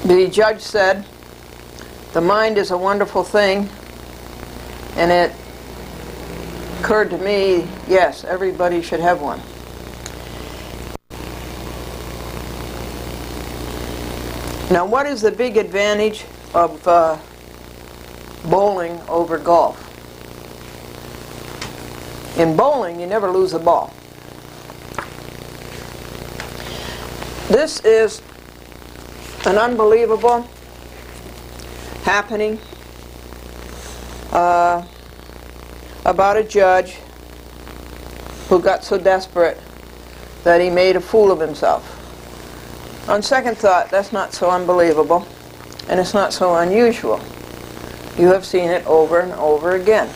The judge said, the mind is a wonderful thing, and it occurred to me, yes, everybody should have one. Now, what is the big advantage of bowling over golf? In bowling, you never lose a ball. This is an unbelievable happening about a judge who got so desperate that he made a fool of himself. On second thought, that's not so unbelievable, and it's not so unusual. You have seen it over and over again.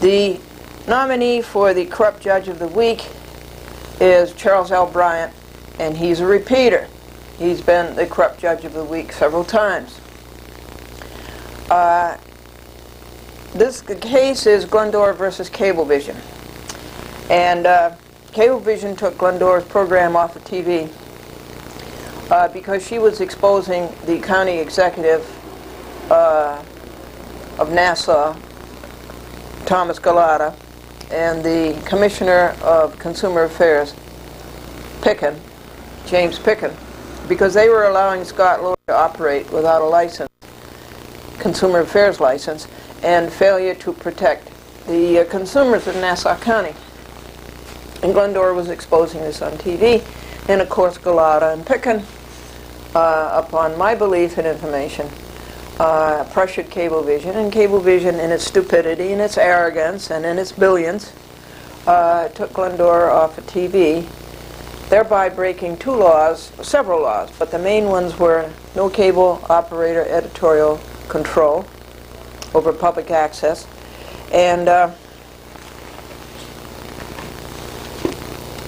The nominee for the Corrupt Judge of the Week is Charles L. Bryant, and he's a repeater. He's been the Corrupt Judge of the Week several times. This case is Glendora versus Cablevision. And Cablevision took Glendora's program off of TV because she was exposing the county executive of Nassau, Thomas Galata, and the Commissioner of Consumer Affairs, James Picken, because they were allowing Scott Lowe to operate without a license, consumer affairs license, and failure to protect the consumers of Nassau County. And Glendora was exposing this on TV, and of course Galata and Picken, upon my belief and information, pressured Cablevision, and Cablevision in its stupidity and its arrogance and in its billions took Glendora off of TV, thereby breaking several laws, but the main ones were no cable operator editorial control over public access, and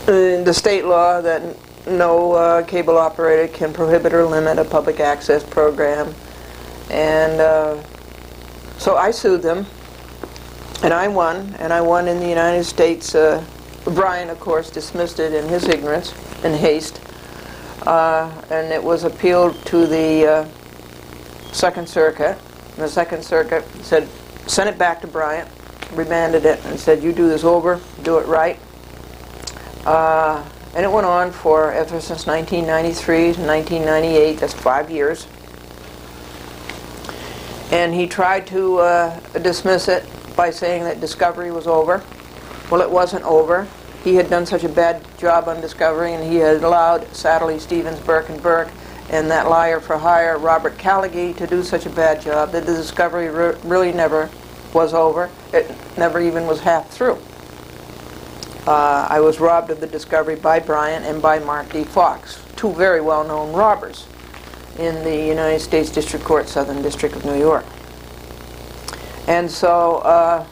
the state law that no cable operator can prohibit or limit a public access program. And so I sued them, and I won in the United States. Brian, of course, dismissed it in his ignorance and haste, and it was appealed to the Second Circuit. And the Second Circuit said, sent it back to Bryant, remanded it, and said, you do this over, do it right. And it went on for, ever since 1993 to 1998, that's 5 years. And he tried to dismiss it by saying that discovery was over. Well, it wasn't over. He had done such a bad job on discovery, and he had allowed Satterley, Stevens, Burke and Burke, and that liar for hire, Robert Callaghy, to do such a bad job that the discovery really never was over. It never even was half through. I was robbed of the discovery by Bryant and by Mark D. Fox, two very well-known robbers in the United States District Court, Southern District of New York. And so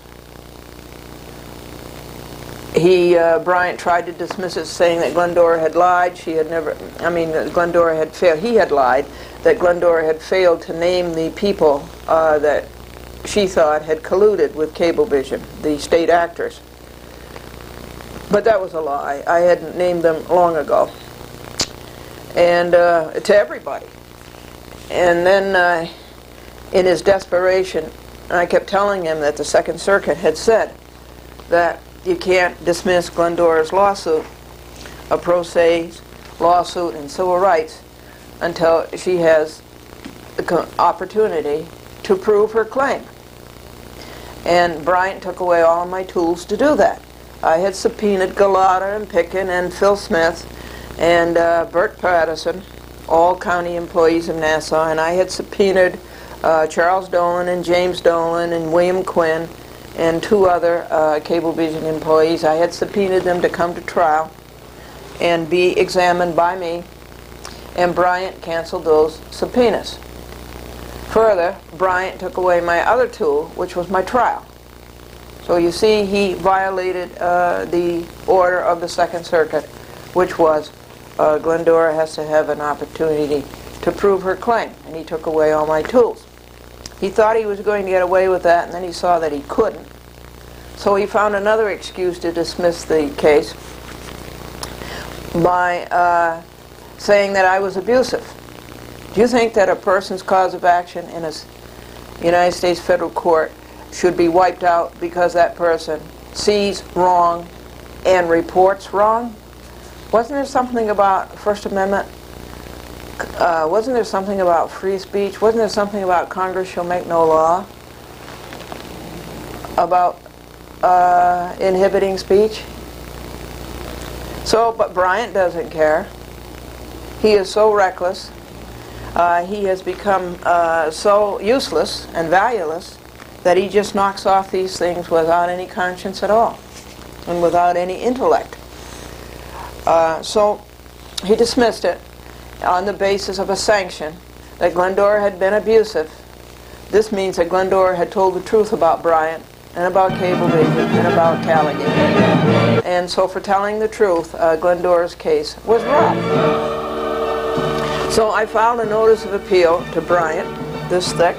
Bryant tried to dismiss it, saying that Glendora had lied. Glendora had failed. He had lied, that Glendora had failed to name the people that she thought had colluded with Cablevision, the state actors. But that was a lie. I had named them long ago, and to everybody. And then in his desperation, I kept telling him that the Second Circuit had said that you can't dismiss Glendora's lawsuit, a pro se lawsuit in civil rights, until she has the opportunity to prove her claim. And Bryant took away all my tools to do that. I had subpoenaed Galata and Picken and Phil Smith and Bert Patterson, all county employees of Nassau, and I had subpoenaed Charles Dolan and James Dolan and William Quinn and two other Cablevision employees. I had subpoenaed them to come to trial and be examined by me, and Bryant canceled those subpoenas. Further, Bryant took away my other tool, which was my trial. So you see, he violated the order of the Second Circuit, which was Glendora has to have an opportunity to prove her claim, and he took away all my tools. He thought he was going to get away with that, and then he saw that he couldn't. So he found another excuse to dismiss the case, by saying that I was abusive. Do you think that a person's cause of action in a United States federal court should be wiped out because that person sees wrong and reports wrong? Wasn't there something about First Amendment? Wasn't there something about free speech? Wasn't there something about Congress shall make no law about inhibiting speech? So, but Bryant doesn't care. He is so reckless. He has become so useless and valueless that he just knocks off these things without any conscience at all and without any intellect. So he dismissed it on the basis of a sanction that Glendora had been abusive. This means that Glendora had told the truth about Bryant and about Cablevision and about Callaghan. And so for telling the truth, Glendora's case was dropped. So I filed a notice of appeal to Bryant, this thick.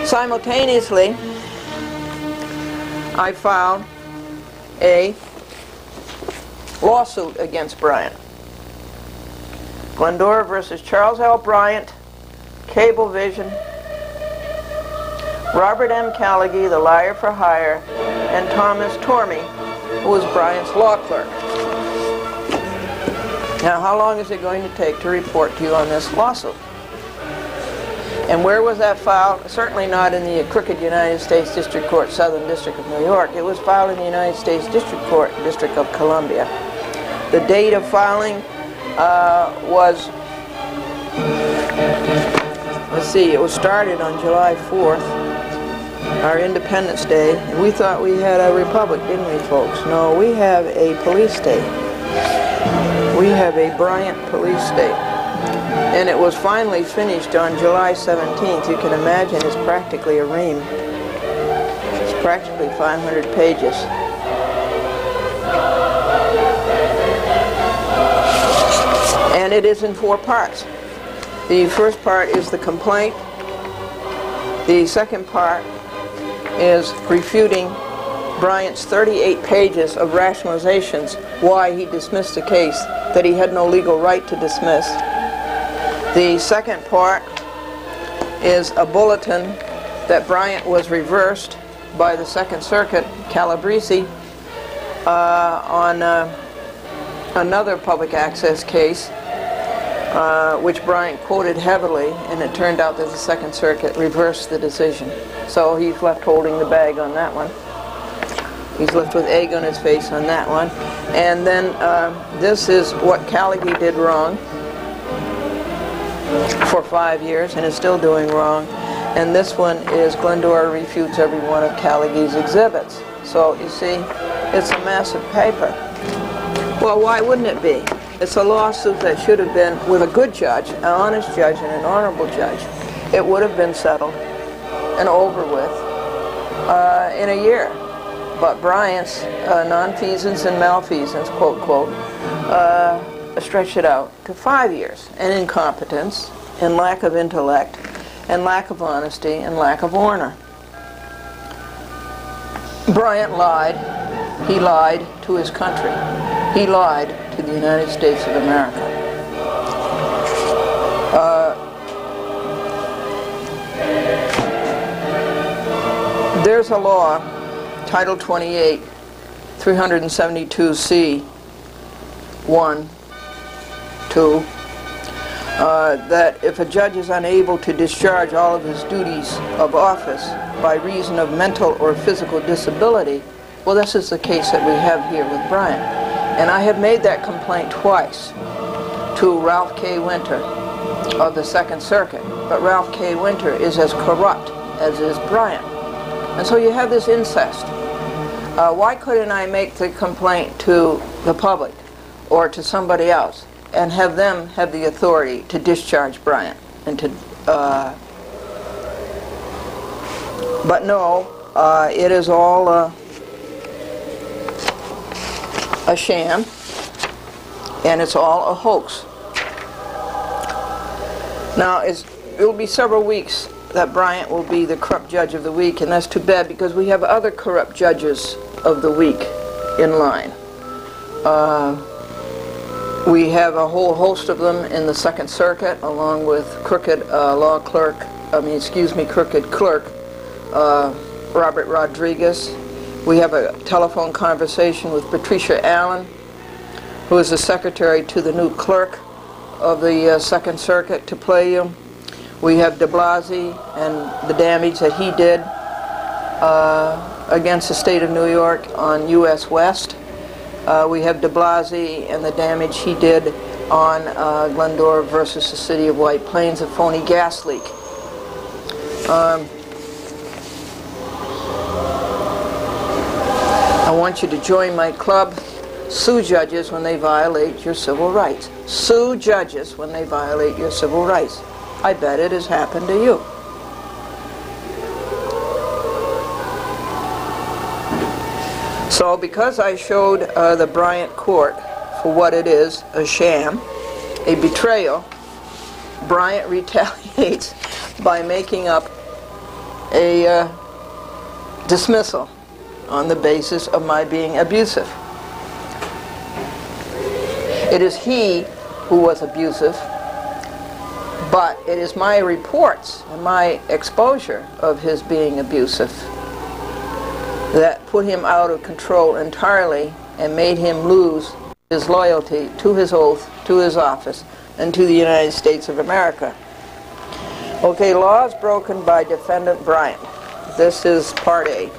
Simultaneously, I filed a lawsuit against Bryant. Glendora versus Charles L. Bryant, Cablevision, Robert M. Callaghan, the liar for hire, and Thomas Tormey, who was Bryant's law clerk. Now, how long is it going to take to report to you on this lawsuit? And where was that filed? Certainly not in the crooked United States District Court, Southern District of New York. It was filed in the United States District Court, District of Columbia. The date of filing was, let's see, it was started on July 4th, our Independence Day. And we thought we had a republic, didn't we, folks? No, we have a police state. We have a Bryant police state. And it was finally finished on July 17th. You can imagine it's practically a ream. It's practically 500 pages. And it is in 4 parts. The first part is the complaint. The second part is refuting Bryant's 38 pages of rationalizations why he dismissed the case that he had no legal right to dismiss. The second part is a bulletin that Bryant was reversed by the Second Circuit, Calabrese, on another public access case, which Bryant quoted heavily, and it turned out that the Second Circuit reversed the decision. So he's left holding the bag on that one. He's left with egg on his face on that one. And then this is what Callaghan did wrong for 5 years and is still doing wrong. And this one is Glendora refutes every one of Callaghan's exhibits. So you see, it's a massive paper. Well, why wouldn't it be? It's a lawsuit that should have been with a good judge, an honest judge, and an honorable judge. It would have been settled and over with in a year. But Bryant's nonfeasance and malfeasance, quote, quote, stretched it out to 5 years. And incompetence, and lack of intellect, and lack of honesty, and lack of honor. Bryant lied. He lied to his country. He lied to the United States of America. There's a law, Title 28, 372C, 1, 2, that if a judge is unable to discharge all of his duties of office by reason of mental or physical disability, well, this is the case that we have here with Bryant. And I have made that complaint twice to Ralph K. Winter of the Second Circuit. But Ralph K. Winter is as corrupt as is Bryant. And so you have this incest. Why couldn't I make the complaint to the public or to somebody else and have them have the authority to discharge Bryant and to but no, it is all a sham, and it's all a hoax. Now, it will be several weeks that Bryant will be the corrupt judge of the week, and that's too bad because we have other corrupt judges of the week in line. We have a whole host of them in the Second Circuit, along with crooked crooked clerk Robert Rodriguez. We have a telephone conversation with Patricia Allen, who is the secretary to the new clerk of the Second Circuit, to play you. We have de Blasio and the damage that he did against the state of New York on U.S. West. We have de Blasio and the damage he did on Glendora versus the city of White Plains, a phony gas leak. I want you to join my club. Sue judges when they violate your civil rights. Sue judges when they violate your civil rights. I bet it has happened to you. So because I showed the Bryant court for what it is, a sham, a betrayal, Bryant retaliates by making up a dismissal on the basis of my being abusive. It is he who was abusive, but it is my reports and my exposure of his being abusive that put him out of control entirely and made him lose his loyalty to his oath, to his office, and to the United States of America. Okay, laws broken by defendant Bryant. This is part A.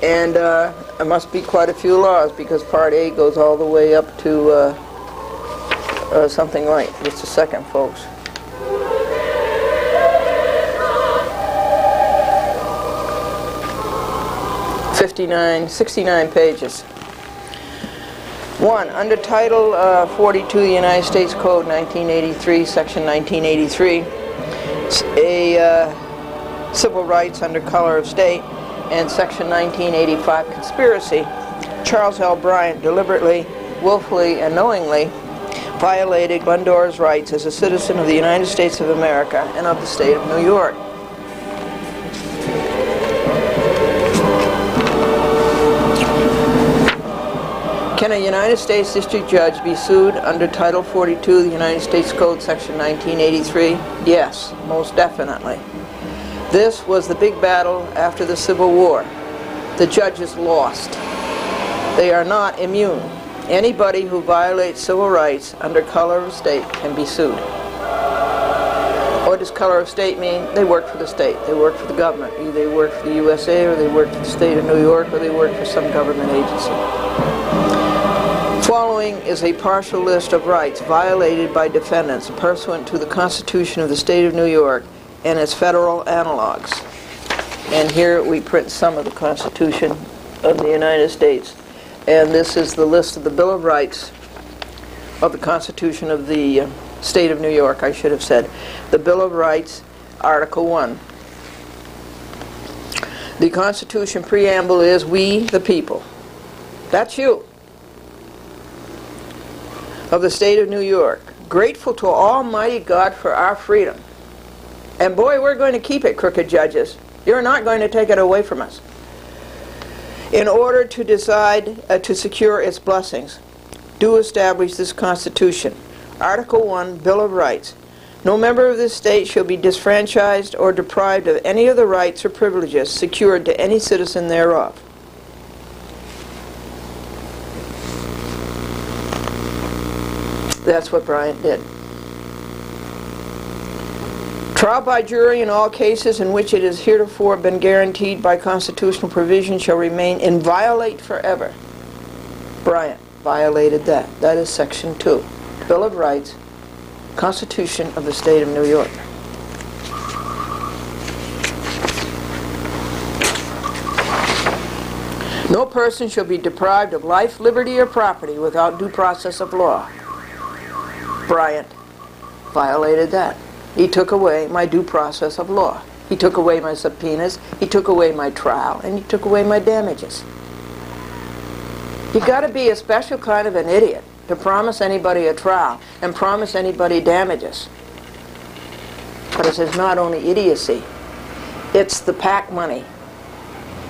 And there must be quite a few laws, because part A goes all the way up to something like, just a second, folks. $69 pages. 1. Under Title 42 of the United States Code 1983, Section 1983, a civil rights under color of state, and Section 1985 conspiracy, Charles L. Bryant deliberately, willfully, and knowingly violated Glendora's rights as a citizen of the United States of America and of the state of New York. Can a United States District Judge be sued under Title 42 of the United States Code, Section 1983? Yes, most definitely. This was the big battle after the Civil War. The judges lost. They are not immune. Anybody who violates civil rights under color of state can be sued. What does color of state mean? They work for the state. They work for the government. Either they work for the USA, or they work for the state of New York, or they work for some government agency. Following is a partial list of rights violated by defendants pursuant to the Constitution of the State of New York and its federal analogs. And here we print some of the Constitution of the United States. And this is the list of the Bill of Rights of the Constitution of the State of New York, I should have said. The Bill of Rights, Article 1. The Constitution preamble is, we the people. That's you. Of the State of New York, grateful to Almighty God for our freedom. And boy, we're going to keep it, crooked judges. You're not going to take it away from us. In order to decide to secure its blessings, do establish this Constitution. Article 1, Bill of Rights. No member of this state shall be disfranchised or deprived of any of the rights or privileges secured to any citizen thereof. That's what Bryant did. Trial by jury in all cases in which it has heretofore been guaranteed by constitutional provision shall remain inviolate forever. Bryant violated that. That is Section 2. Bill of Rights, Constitution of the State of New York. No person shall be deprived of life, liberty, or property without due process of law. Bryant violated that. He took away my due process of law. He took away my subpoenas, he took away my trial, and he took away my damages. You've got to be a special kind of an idiot to promise anybody a trial and promise anybody damages. But it is not only idiocy, it's the PAC money.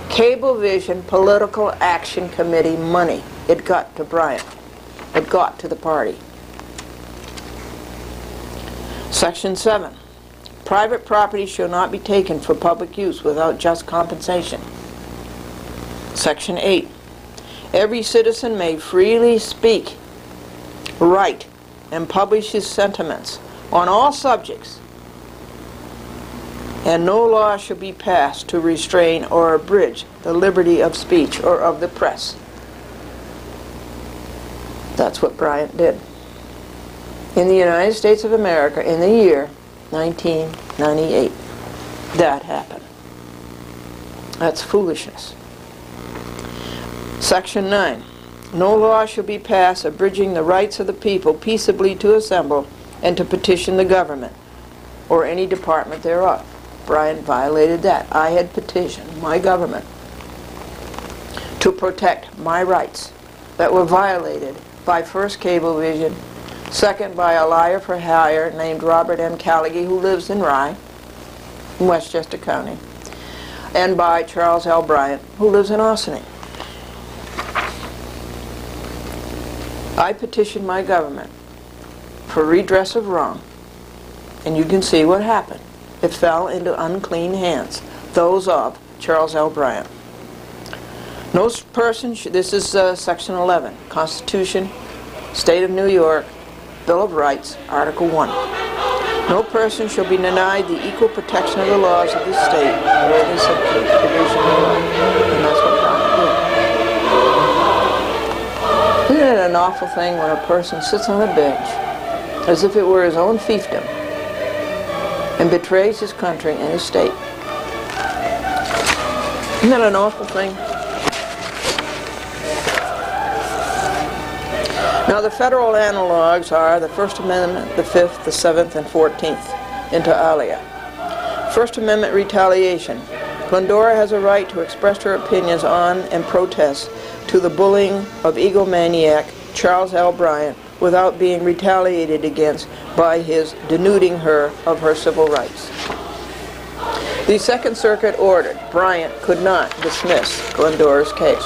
Cablevision Political Action Committee money. It got to Bryant. It got to the party. Section 7. Private property shall not be taken for public use without just compensation. Section 8. Every citizen may freely speak, write, and publish his sentiments on all subjects, and no law shall be passed to restrain or abridge the liberty of speech or of the press. That's what Bryant did. In the United States of America in the year 1998. That happened. That's foolishness. Section 9. No law shall be passed abridging the rights of the people peaceably to assemble and to petition the government or any department thereof. Bryant violated that. I had petitioned my government to protect my rights that were violated by first Cablevision, second by a liar for hire named Robert M. Callaghy, who lives in Rye, in Westchester County, and by Charles L. Bryant, who lives in Ossining. I petitioned my government for redress of wrong, and you can see what happened. It fell into unclean hands, those of Charles L. Bryant. No person, this is Section 11, Constitution, State of New York, Bill of Rights, Article 1. No person shall be denied the equal protection of the laws of this state or any subdivision thereof. And that's what Bryant did. Isn't it an awful thing when a person sits on a bench as if it were his own fiefdom and betrays his country and his state? Isn't that an awful thing? Now the federal analogs are the First Amendment, the 5th, the 7th, and 14th, inter alia. First Amendment retaliation. Glendora has a right to express her opinions on and protest to the bullying of egomaniac Charles L. Bryant without being retaliated against by his denuding her of her civil rights. The Second Circuit ordered Bryant could not dismiss Glendora's case.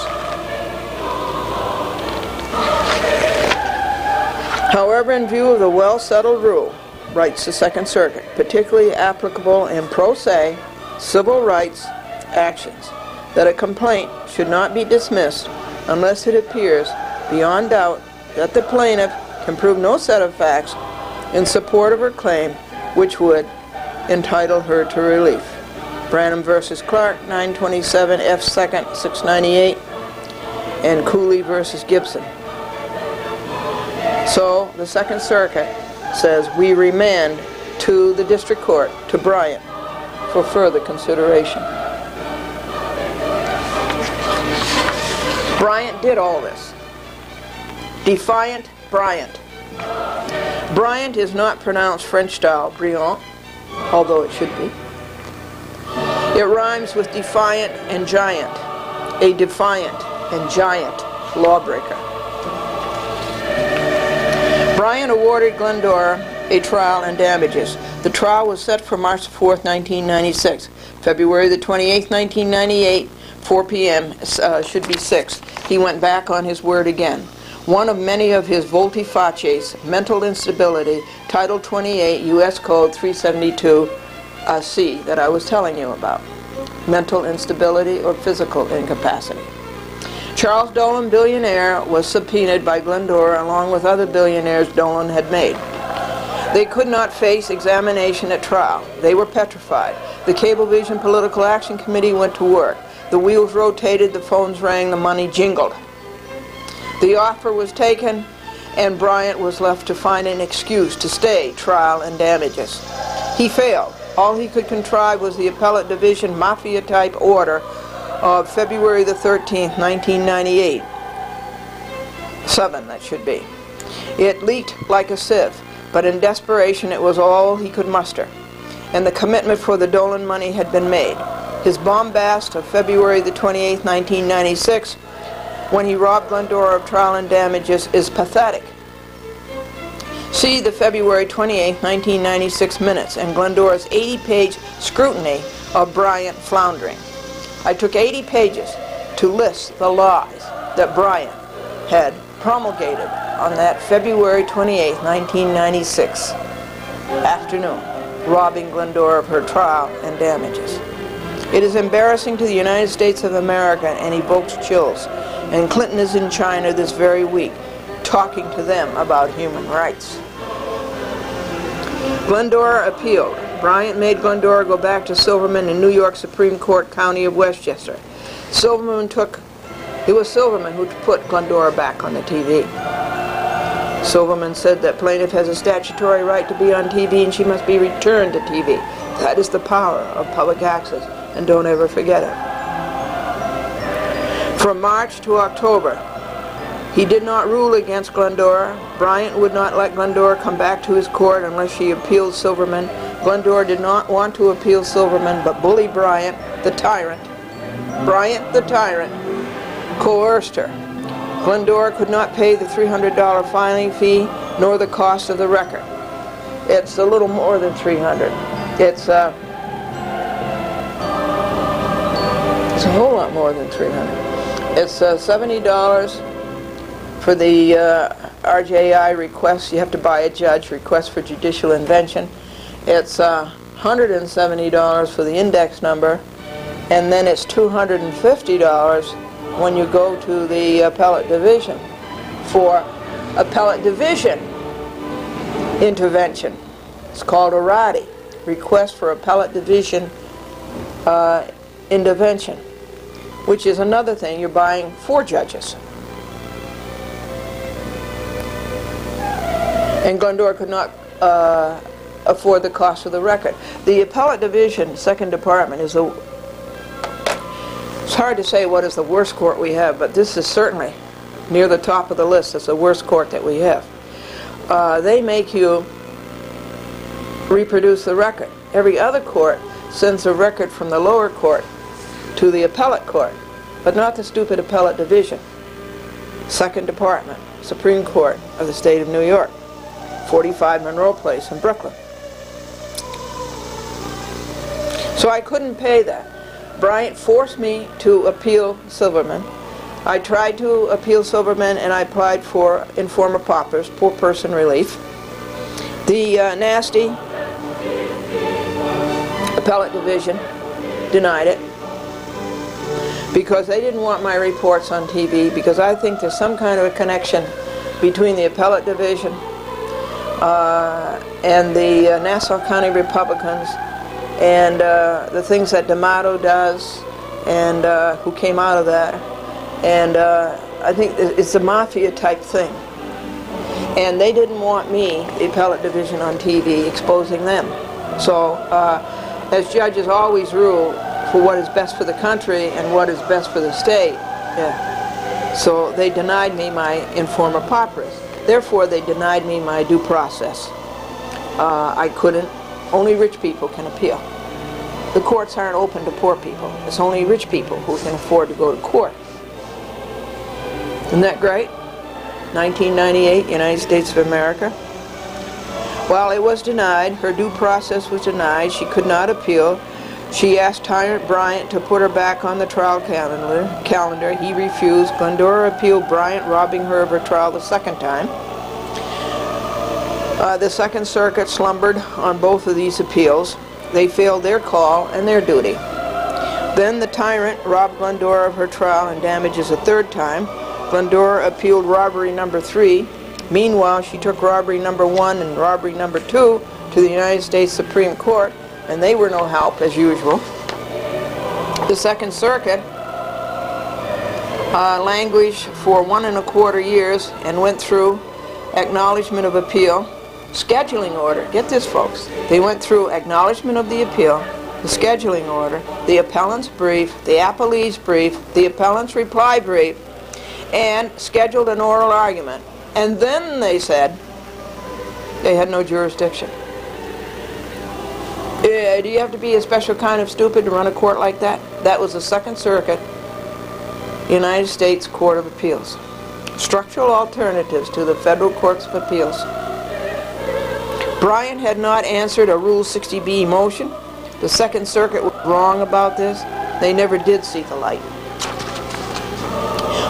However, in view of the well-settled rule, writes the Second Circuit, particularly applicable in pro se civil rights actions, that a complaint should not be dismissed unless it appears beyond doubt that the plaintiff can prove no set of facts in support of her claim which would entitle her to relief. Branham v. Clark, 927 F. 2nd, 698, and Cooley v. Gibson. So the Second Circuit says we remand to the district court, to Bryant, for further consideration. Bryant did all this. Defiant Bryant. Bryant is not pronounced French style, Briand, although it should be. It rhymes with defiant and giant, a defiant and giant lawbreaker. Bryant awarded Glendora a trial and damages. The trial was set for March 4, 1996. February the 28th, 1998, 4 p.m., should be 6. He went back on his word again. One of many of his volte facies, mental instability, Title 28, U.S. Code 372C, that I was telling you about. Mental instability or physical incapacity. Charles Dolan, billionaire, was subpoenaed by Glendora along with other billionaires Dolan had made. They could not face examination at trial. They were petrified. The Cablevision Political Action Committee went to work. The wheels rotated, the phones rang, the money jingled. The offer was taken, and Bryant was left to find an excuse to stay trial and damages. He failed. All he could contrive was the Appellate Division Mafia-type order of February the 13th, 1998. 7, that should be. It leaked like a sieve, but in desperation it was all he could muster, and the commitment for the Dolan money had been made. His bombast of February the 28th, 1996, when he robbed Glendora of trial and damages, is pathetic. See the February 28, 1996 minutes and Glendora's 80-page scrutiny of Bryant floundering. I took 80 pages to list the lies that Bryant had promulgated on that February 28, 1996 afternoon, robbing Glendora of her trial and damages. It is embarrassing to the United States of America and evokes chills. And Clinton is in China this very week, talking to them about human rights. Glendora appealed. Bryant made Glendora go back to Silverman in New York Supreme Court, County of Westchester. It was Silverman who put Glendora back on the TV. Silverman said that plaintiff has a statutory right to be on TV and she must be returned to TV. That is the power of public access, and don't ever forget it. From March to October, he did not rule against Glendora. Bryant would not let Glendora come back to his court unless she appealed Silverman. Glendora did not want to appeal Silverman, but bully Bryant, the tyrant, coerced her. Glendora could not pay the $300 filing fee, nor the cost of the record. It's a little more than $300. It's a whole lot more than $300. It's $70 for the RJI request. You have to buy a judge, request for judicial invention. It's $170 for the index number, and then it's $250 when you go to the appellate division for appellate division intervention. It's called a RADI, request for appellate division intervention, which is another thing. You're buying 4 judges. And Glendora could not afford the cost of the record. The appellate division, second department, is it's hard to say what is the worst court we have, but this is certainly near the top of the list. It's the worst court that we have. They make you reproduce the record. Every other court sends a record from the lower court to the appellate court, but not the stupid appellate division. Second department, Supreme Court of the State of New York, 45 Monroe Place in Brooklyn. So I couldn't pay that. Bryant forced me to appeal Silverman. I tried to appeal Silverman, and I applied for informer paupers, poor person relief. The nasty appellate division denied it because they didn't want my reports on TV, because I think there's some kind of a connection between the appellate division and the Nassau County Republicans and the things that D'Amato does, and who came out of that. And I think it's a mafia type thing. And they didn't want me, the appellate division, on TV exposing them. So as judges always rule for what is best for the country and what is best for the state. Yeah. So they denied me my informer paupers. Therefore, they denied me my due process. I couldn't. Only rich people can appeal. The courts aren't open to poor people. It's only rich people who can afford to go to court. Isn't that great? 1998, United States of America. Well, it was denied. Her due process was denied. She could not appeal. She asked Tyrant Bryant to put her back on the trial calendar. He refused. Glendora appealed Bryant, robbing her of her trial the second time. The Second Circuit slumbered on both of these appeals. They failed their call and their duty. Then the tyrant robbed Glendora of her trial and damages a third time. Glendora appealed robbery number 3. Meanwhile, she took robbery number 1 and robbery number 2 to the United States Supreme Court, and they were no help, as usual. The Second Circuit languished for 1 1/4 years and went through acknowledgement of appeal, scheduling order. Get this, folks. They went through acknowledgement of the appeal, the scheduling order, the appellant's brief, the appellee's brief, the appellant's reply brief, and scheduled an oral argument. And then they said they had no jurisdiction. Do you have to be a special kind of stupid to run a court like that? That was the Second Circuit, United States Court of Appeals. Structural alternatives to the Federal Courts of Appeals. Bryant had not answered a Rule 60B motion. The Second Circuit was wrong about this. They never did see the light.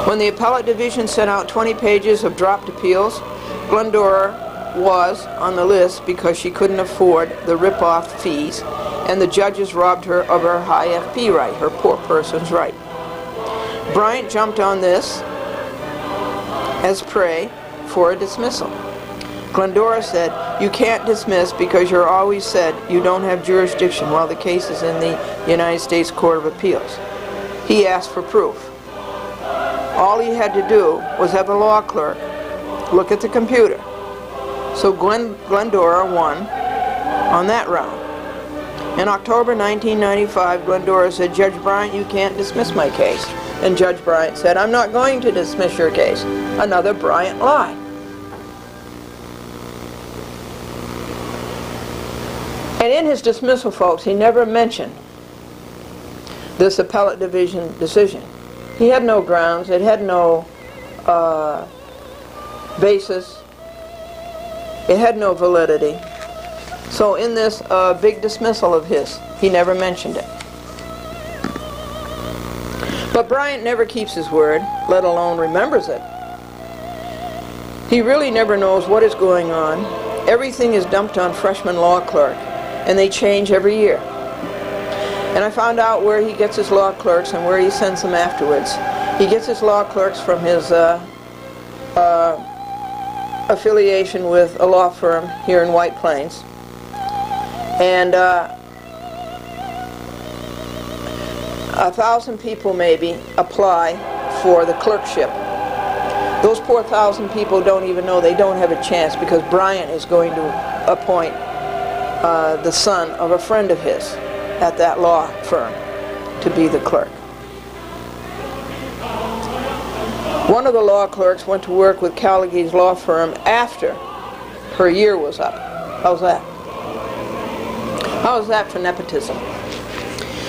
When the appellate division sent out 20 pages of dropped appeals, Glendora was on the list because she couldn't afford the rip-off fees, and the judges robbed her of her high FP right, her poor person's right. Bryant jumped on this as prey for a dismissal. Glendora said, "You can't dismiss because you're always said you don't have jurisdiction while the case is in the United States Court of Appeals." He asked for proof. All he had to do was have a law clerk look at the computer. So Glendora won on that round. In October 1995, Glendora said, "Judge Bryant, you can't dismiss my case." And Judge Bryant said, "I'm not going to dismiss your case." Another Bryant lie. And in his dismissal, folks, he never mentioned this appellate division decision. He had no grounds. It had no basis. It had no validity. So in this big dismissal of his, he never mentioned it. But Bryant never keeps his word, let alone remembers it. He really never knows what is going on. Everything is dumped on freshman law clerk, and they change every year. And I found out where he gets his law clerks and where he sends them afterwards. He gets his law clerks from his affiliation with a law firm here in White Plains. And 1,000 people maybe apply for the clerkship. Those poor 1,000 people don't even know they don't have a chance because Bryant is going to appoint the son of a friend of his at that law firm to be the clerk. One of the law clerks went to work with Callaghan's law firm after her year was up. How's that? How's that for nepotism?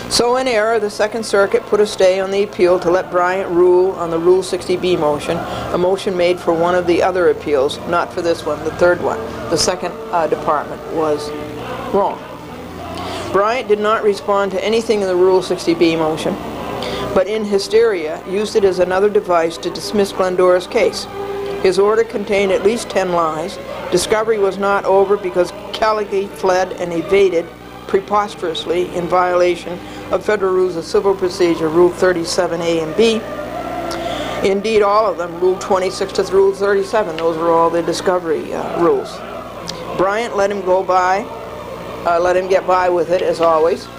So in error, the Second Circuit put a stay on the appeal to let Bryant rule on the Rule 60B motion, a motion made for one of the other appeals, not for this one, the third one. The second department was wrong. Bryant did not respond to anything in the Rule 60B motion, but in hysteria used it as another device to dismiss Glendora's case. His order contained at least 10 lies. Discovery was not over because Callaghan fled and evaded preposterously in violation of Federal Rules of Civil Procedure, Rule 37A and B. Indeed, all of them, Rule 26 to Rule 37, those were all the discovery rules. Bryant let him go by, let him get by with it, as always.